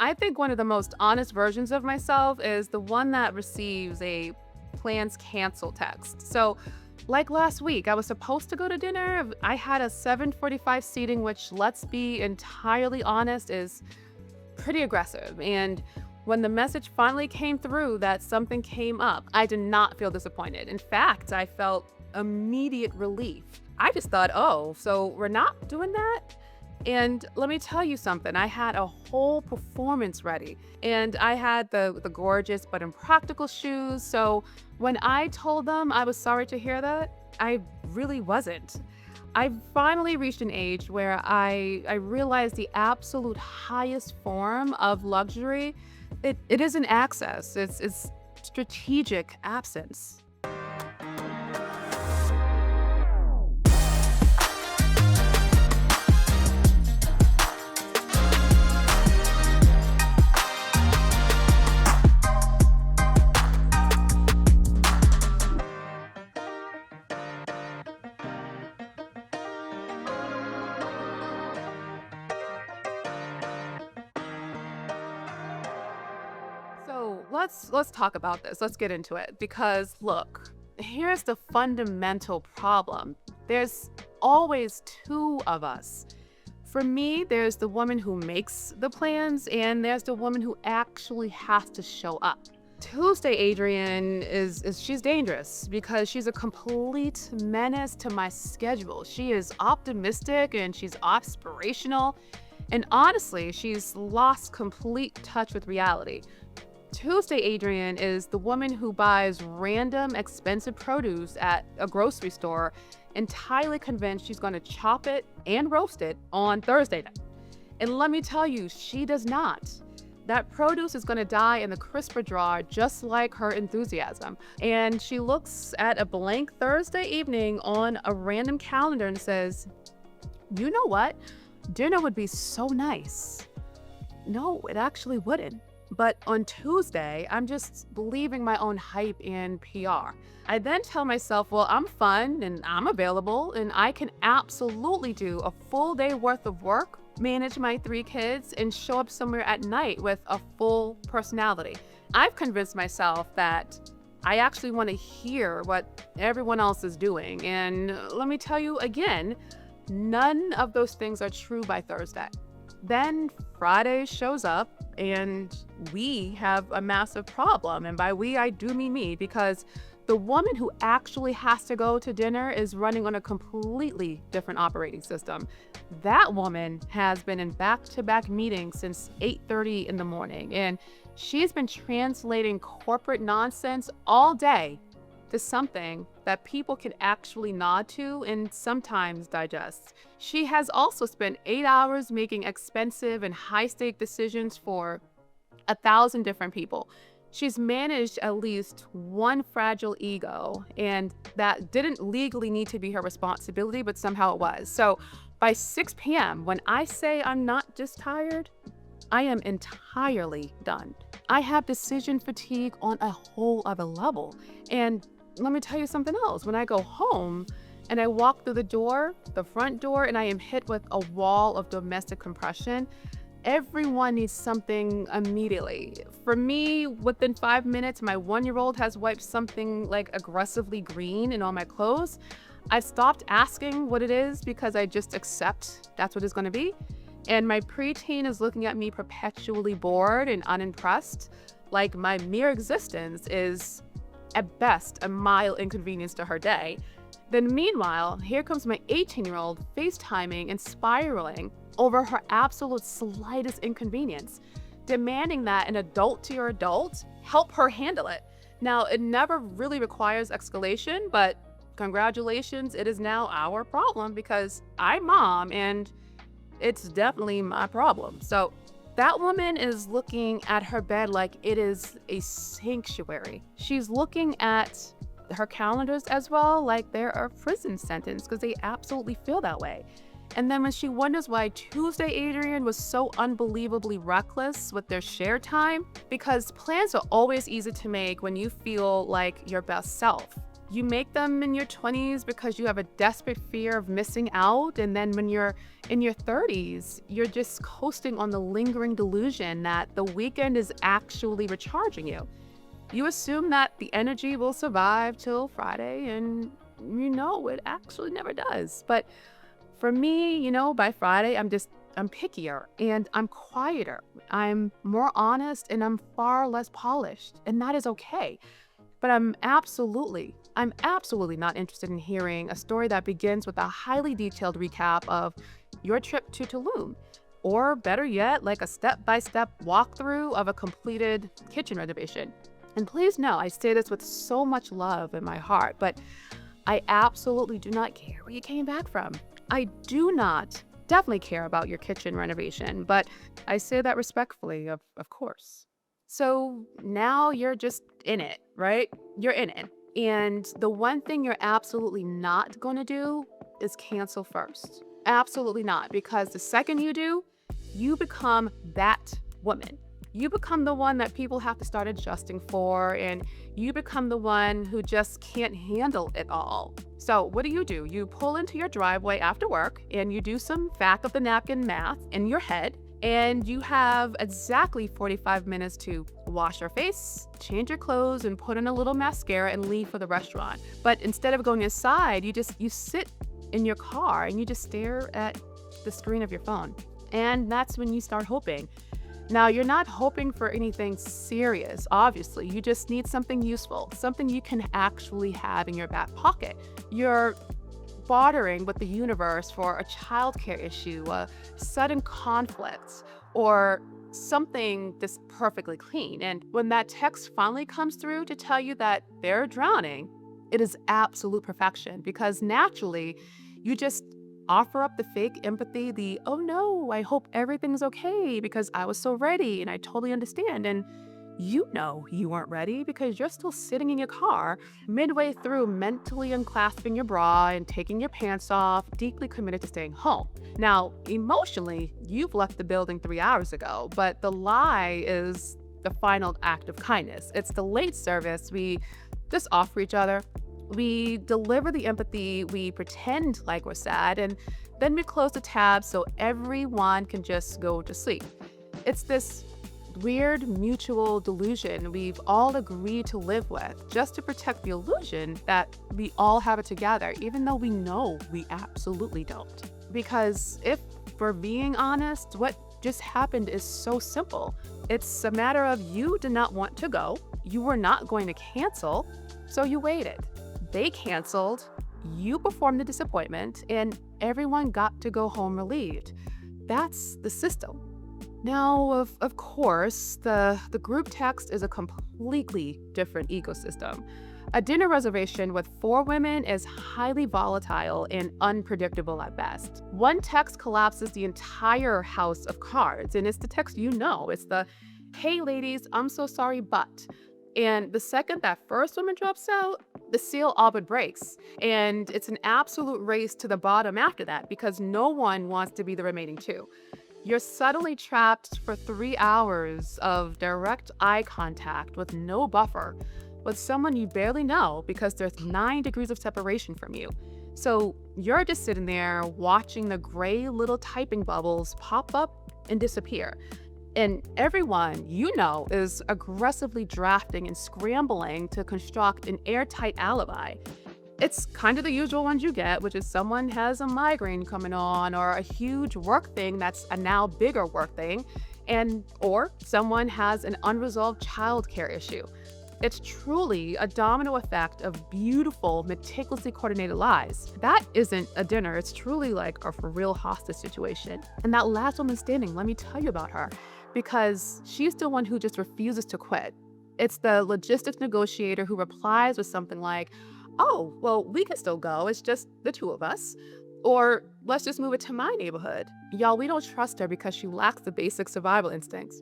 I think one of the most honest versions of myself is the one that receives a plans cancel text. So, like last week, I was supposed to go to dinner. I had a 7:45 seating, which, let's be entirely honest, is pretty aggressive. And when the message finally came through that something came up, I did not feel disappointed. In fact, I felt immediate relief. I just thought, oh, so we're not doing that? And let me tell you something, I had a whole performance ready and I had the gorgeous but impractical shoes. So when I told them I was sorry to hear that, I really wasn't. I finally reached an age where I realized the absolute highest form of luxury, it isn't access, it's strategic absence. So let's talk about this. Let's get into it because look, here's the fundamental problem. There's always two of us. For me, there's the woman who makes the plans and there's the woman who actually has to show up. Tuesday Adrian is she's dangerous because she's a complete menace to my schedule. She is optimistic and she's aspirational. And honestly, she's lost complete touch with reality. Tuesday Adrian is the woman who buys random expensive produce at a grocery store, entirely convinced she's going to chop it and roast it on Thursday night. And let me tell you, she does not. That produce is going to die in the crisper drawer just like her enthusiasm. And she looks at a blank Thursday evening on a random calendar and says, you know what? Dinner would be so nice. No, it actually wouldn't. But on Tuesday, I'm just believing my own hype and PR. I then tell myself, well, I'm fun and I'm available and I can absolutely do a full day worth of work, manage my 3 kids, and show up somewhere at night with a full personality. I've convinced myself that I actually want to hear what everyone else is doing. And let me tell you again, none of those things are true by Thursday. Then Friday shows up and we have a massive problem. And by we, I do mean me, because the woman who actually has to go to dinner is running on a completely different operating system. That woman has been in back-to-back meetings since 8:30 in the morning, and she's been translating corporate nonsense all day to something that people can actually nod to and sometimes digest. She has also spent 8 hours making expensive and high-stake decisions for 1,000 different people. She's managed at least one fragile ego, and that didn't legally need to be her responsibility, but somehow it was. So by 6 p.m., when I say I'm not just tired, I am entirely done. I have decision fatigue on a whole other level. And let me tell you something else. When I go home and I walk through the door, the front door, and I am hit with a wall of domestic compression, everyone needs something immediately. For me, within 5 minutes, my 1-year-old has wiped something like aggressively green in all my clothes. I've stopped asking what it is because I just accept that's what it's going to be. And my preteen is looking at me perpetually bored and unimpressed, like my mere existence is at best a mild inconvenience to her day. Then meanwhile, here comes my 18-year-old FaceTiming and spiraling over her absolute slightest inconvenience, demanding that an adult to your adult help her handle it. Now, it never really requires escalation, but congratulations, it is now our problem because I'm mom and it's definitely my problem. So that woman is looking at her bed like it is a sanctuary. She's looking at her calendars as well like they're a prison sentence because they absolutely feel that way. And then when she wonders why Tuesday Adrian was so unbelievably reckless with their share time, because plans are always easy to make when you feel like your best self. You make them in your 20s because you have a desperate fear of missing out. And then when you're in your 30s, you're just coasting on the lingering delusion that the weekend is actually recharging you. You assume that the energy will survive till Friday, and it actually never does. But for me, by Friday, I'm pickier and I'm quieter. I'm more honest and I'm far less polished, and that is okay. But I'm absolutely not interested in hearing a story that begins with a highly detailed recap of your trip to Tulum, or better yet, like a step-by-step walkthrough of a completed kitchen renovation. And please know, I say this with so much love in my heart, but I absolutely do not care where you came back from. I do not definitely care about your kitchen renovation, but I say that respectfully, of course. So now you're just in it, right? You're in it. And the one thing you're absolutely not going to do is cancel first. Absolutely not. Because the second you do, you become that woman. You become the one that people have to start adjusting for, and you become the one who just can't handle it all. So what do? You pull into your driveway after work and you do some back of the napkin math in your head, and you have exactly 45 minutes to wash your face, change your clothes, and put in a little mascara and leave for the restaurant. But instead of going inside, you sit in your car and you just stare at the screen of your phone. And that's when you start hoping. Now, you're not hoping for anything serious, obviously. You just need something useful, something you can actually have in your back pocket. You're bartering with the universe for a childcare issue, a sudden conflict, or something that's perfectly clean. And when that text finally comes through to tell you that they're drowning, it is absolute perfection, because naturally, you just offer up the fake empathy, the, oh no, I hope everything's okay because I was so ready and I totally understand. And you weren't ready because you're still sitting in your car midway through mentally unclasping your bra and taking your pants off, deeply committed to staying home. Now, emotionally, you've left the building 3 hours ago, but the lie is the final act of kindness. It's the late service we just offer each other. We deliver the empathy, we pretend like we're sad, and then we close the tab so everyone can just go to sleep. It's this weird mutual delusion we've all agreed to live with just to protect the illusion that we all have it together, even though we know we absolutely don't. Because if we're being honest, what just happened is so simple. It's a matter of you did not want to go, you were not going to cancel, so you waited. They canceled, you performed the disappointment, and everyone got to go home relieved. That's the system. Now, of course, the group text is a completely different ecosystem. A dinner reservation with 4 women is highly volatile and unpredictable at best. One text collapses the entire house of cards, and it's the text it's the, hey ladies, I'm so sorry, but... And the second that first woman drops out, the seal all but breaks. And it's an absolute race to the bottom after that, because no one wants to be the remaining 2. You're suddenly trapped for 3 hours of direct eye contact with no buffer, with someone you barely know because there's 9 degrees of separation from you. So you're just sitting there watching the gray little typing bubbles pop up and disappear. And everyone is aggressively drafting and scrambling to construct an airtight alibi. It's kind of the usual ones you get, which is someone has a migraine coming on, or a huge work thing that's a now bigger work thing, or someone has an unresolved childcare issue. It's truly a domino effect of beautiful, meticulously coordinated lies. That isn't a dinner. It's truly like a for real hostage situation. And that last woman standing, let me tell you about her, because she's the one who just refuses to quit. It's the logistics negotiator who replies with something like, oh, well, we can still go. It's just the 2 of us. Or let's just move it to my neighborhood. Y'all, we don't trust her because she lacks the basic survival instincts.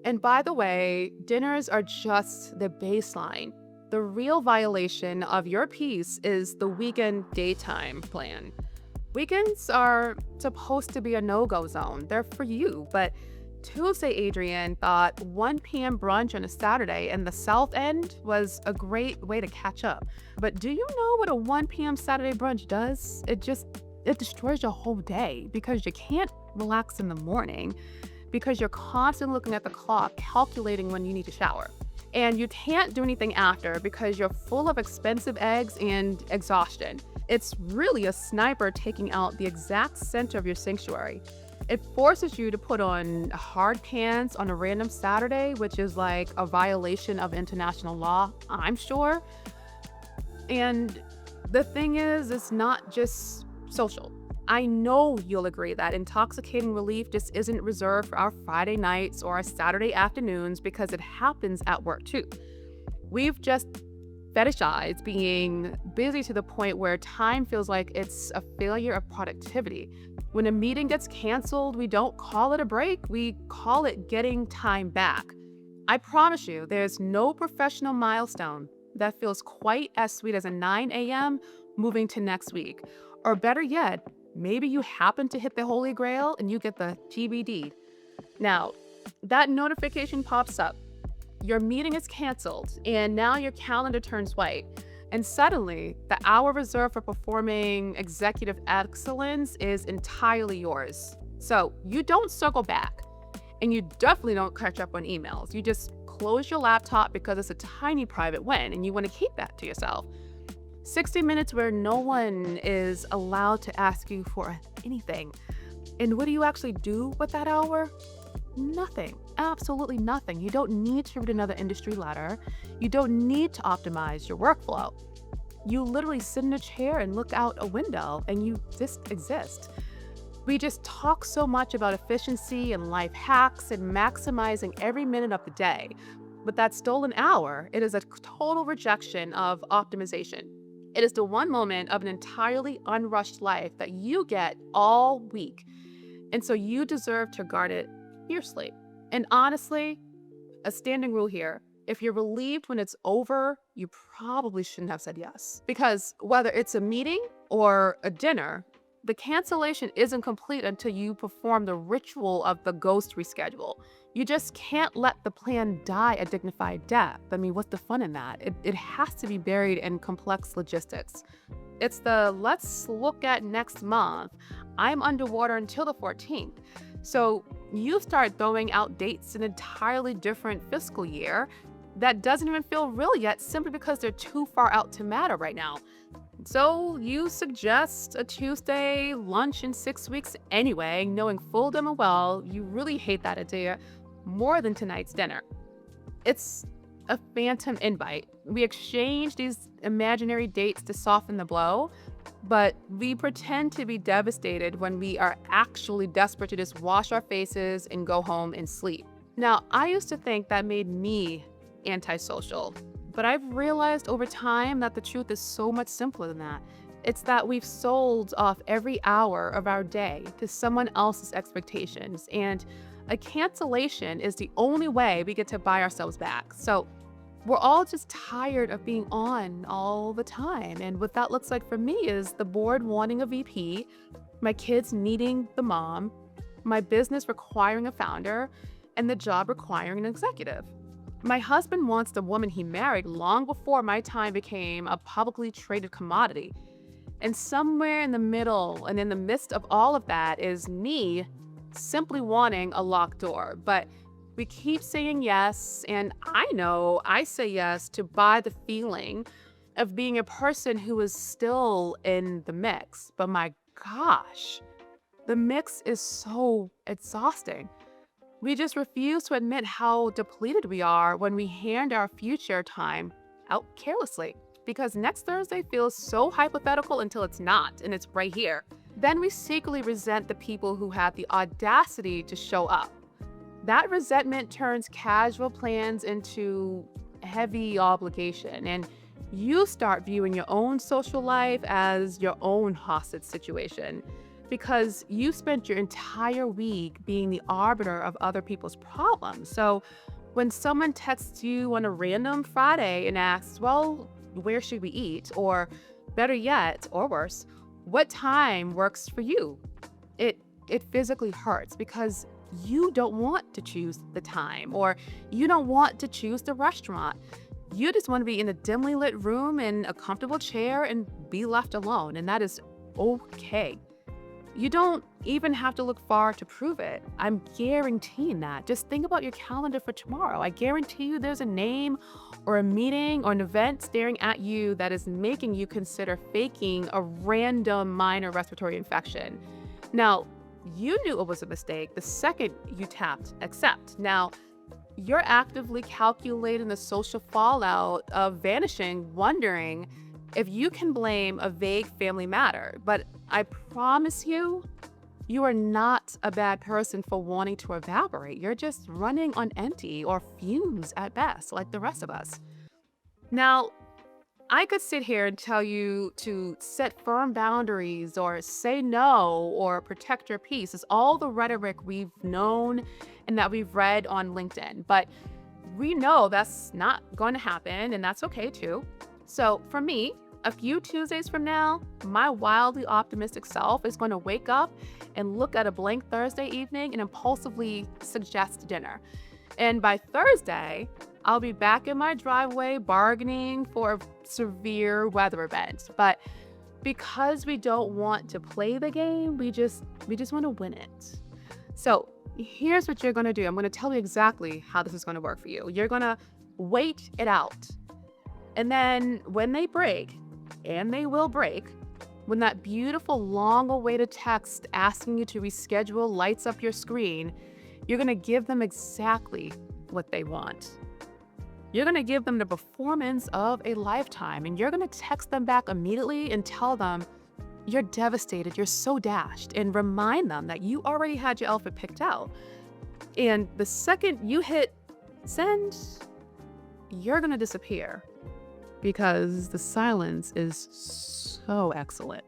And by the way, dinners are just the baseline. The real violation of your peace is the weekend daytime plan. Weekends are supposed to be a no-go zone. They're for you, but Tuesday, Adrian thought 1 p.m. brunch on a Saturday in the South End was a great way to catch up. But do you know what a 1 p.m. Saturday brunch does? It destroys your whole day because you can't relax in the morning because you're constantly looking at the clock, calculating when you need to shower. And you can't do anything after because you're full of expensive eggs and exhaustion. It's really a sniper taking out the exact center of your sanctuary. It forces you to put on hard pants on a random Saturday, which is like a violation of international law, I'm sure. And the thing is, it's not just social. I know you'll agree that intoxicating relief just isn't reserved for our Friday nights or our Saturday afternoons because it happens at work too. We've just fetishized being busy to the point where time feels like it's a failure of productivity. When a meeting gets canceled, we don't call it a break, we call it getting time back. I promise you, there's no professional milestone that feels quite as sweet as a 9 a.m. moving to next week. Or better yet, maybe you happen to hit the Holy Grail and you get the TBD. Now, that notification pops up. Your meeting is canceled, and now your calendar turns white. And suddenly, the hour reserved for performing executive excellence is entirely yours. So you don't circle back, and you definitely don't catch up on emails. You just close your laptop because it's a tiny private win, and you want to keep that to yourself. 60 minutes where no one is allowed to ask you for anything. And what do you actually do with that hour? Nothing. Absolutely nothing. You don't need to read another industry letter. You don't need to optimize your workflow. You literally sit in a chair and look out a window and you just exist. We just talk so much about efficiency and life hacks and maximizing every minute of the day. But that stolen hour, it is a total rejection of optimization. It is the one moment of an entirely unrushed life that you get all week. And so you deserve to guard it fiercely. And honestly, a standing rule here, if you're relieved when it's over, you probably shouldn't have said yes. Because whether it's a meeting or a dinner, the cancellation isn't complete until you perform the ritual of the ghost reschedule. You just can't let the plan die a dignified death. I mean, what's the fun in that? It has to be buried in complex logistics. It's the let's look at next month. I'm underwater until the 14th. So you start throwing out dates in an entirely different fiscal year that doesn't even feel real yet simply because they're too far out to matter right now. So you suggest a Tuesday lunch in 6 weeks anyway, knowing full damn well you really hate that idea more than tonight's dinner. It's a phantom invite. We exchange these imaginary dates to soften the blow, but we pretend to be devastated when we are actually desperate to just wash our faces and go home and sleep. Now, I used to think that made me antisocial, but I've realized over time that the truth is so much simpler than that. It's that we've sold off every hour of our day to someone else's expectations, and a cancellation is the only way we get to buy ourselves back. So we're all just tired of being on all the time. And what that looks like for me is the board wanting a VP, my kids needing the mom, my business requiring a founder, and the job requiring an executive. My husband wants the woman he married long before my time became a publicly traded commodity. And somewhere in the middle and in the midst of all of that is me simply wanting a locked door. But we keep saying yes, and I know I say yes to buy the feeling of being a person who is still in the mix. But my gosh, the mix is so exhausting. We just refuse to admit how depleted we are when we hand our future time out carelessly. Because next Thursday feels so hypothetical until it's not, and it's right here. Then we secretly resent the people who had the audacity to show up. That resentment turns casual plans into heavy obligation, and you start viewing your own social life as your own hostage situation because you spent your entire week being the arbiter of other people's problems. So when someone texts you on a random Friday and asks, well, where should we eat? Or better yet, or worse, what time works for you? It physically hurts because you don't want to choose the time, or you don't want to choose the restaurant. You just want to be in a dimly lit room in a comfortable chair and be left alone, and that is okay. You don't even have to look far to prove it. I'm guaranteeing that. Just think about your calendar for tomorrow. I guarantee you there's a name or a meeting or an event staring at you that is making you consider faking a random minor respiratory infection. Now, you knew it was a mistake the second you tapped accept. Now, you're actively calculating the social fallout of vanishing, wondering if you can blame a vague family matter. But I promise you, you are not a bad person for wanting to evaporate. You're just running on empty or fumes at best, like the rest of us. Now, I could sit here and tell you to set firm boundaries or say no or protect your peace. It's all the rhetoric we've known and that we've read on LinkedIn. But we know that's not going to happen, and that's okay too. So for me, a few Tuesdays from now, my wildly optimistic self is going to wake up and look at a blank Thursday evening and impulsively suggest dinner. And by Thursday, I'll be back in my driveway bargaining for a severe weather event. But because we don't want to play the game, we just want to win it. So here's what you're going to do. I'm going to tell you exactly how this is going to work for you. You're going to wait it out. And then when they break, and they will break, when that beautiful long-awaited text asking you to reschedule lights up your screen, you're going to give them exactly what they want. You're going to give them the performance of a lifetime, and you're going to text them back immediately and tell them you're devastated, you're so dashed, and remind them that you already had your outfit picked out. And the second you hit send, you're going to disappear because the silence is so excellent.